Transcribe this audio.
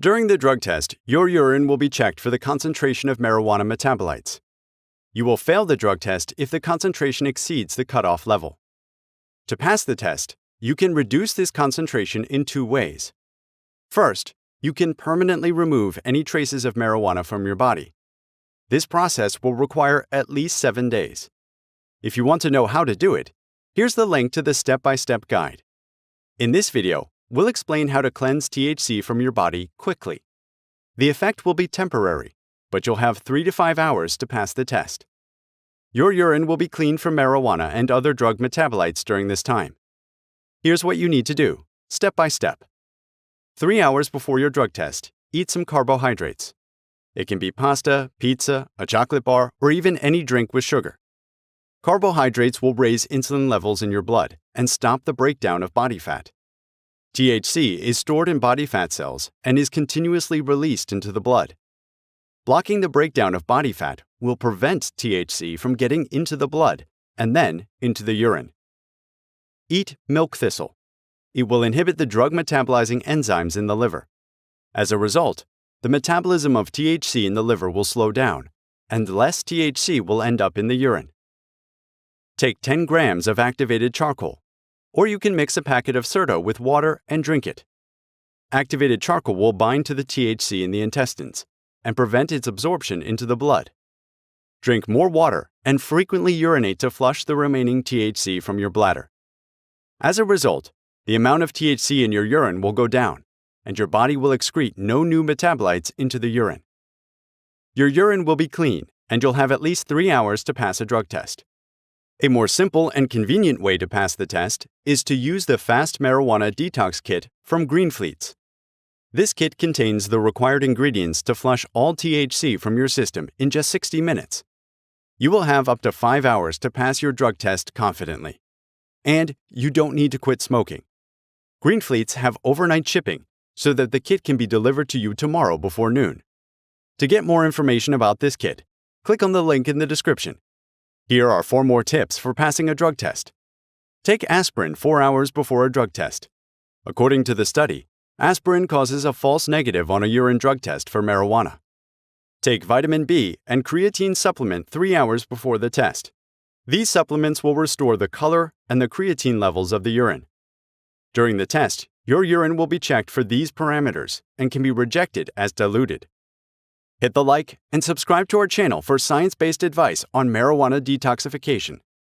During the drug test, your urine will be checked for the concentration of marijuana metabolites. You will fail the drug test if the concentration exceeds the cutoff level. To pass the test, you can reduce this concentration in two ways. First, you can permanently remove any traces of marijuana from your body. This process will require at least 7 days. If you want to know how to do it, here's the link to the step-by-step guide. In this video, we'll explain how to cleanse THC from your body quickly. The effect will be temporary, but you'll have 3 to 5 hours to pass the test. Your urine will be clean from marijuana and other drug metabolites during this time. Here's what you need to do, step by step. 3 hours before your drug test, eat some carbohydrates. It can be pasta, pizza, a chocolate bar, or even any drink with sugar. Carbohydrates will raise insulin levels in your blood and stop the breakdown of body fat. THC is stored in body fat cells and is continuously released into the blood. Blocking the breakdown of body fat will prevent THC from getting into the blood and then into the urine. Eat milk thistle. It will inhibit the drug metabolizing enzymes in the liver. As a result, the metabolism of THC in the liver will slow down, and less THC will end up in the urine. Take 10 grams of activated charcoal, or you can mix a packet of Certo with water and drink it. Activated charcoal will bind to the THC in the intestines and prevent its absorption into the blood. Drink more water and frequently urinate to flush the remaining THC from your bladder. As a result, the amount of THC in your urine will go down, and your body will excrete no new metabolites into the urine. Your urine will be clean, and you'll have at least 3 hours to pass a drug test. A more simple and convenient way to pass the test is to use the Fast Marijuana Detox Kit from Greenfleets. This kit contains the required ingredients to flush all THC from your system in just 60 minutes. You will have up to 5 hours to pass your drug test confidently. And you don't need to quit smoking. Greenfleets have overnight shipping so that the kit can be delivered to you tomorrow before noon. To get more information about this kit, click on the link in the description. Here are 4 more tips for passing a drug test. Take aspirin 4 hours before a drug test. According to the study, aspirin causes a false negative on a urine drug test for marijuana. Take vitamin B and creatine supplement 3 hours before the test. These supplements will restore the color and the creatine levels of the urine. During the test, your urine will be checked for these parameters and can be rejected as diluted. Hit the like and subscribe to our channel for science-based advice on marijuana detoxification.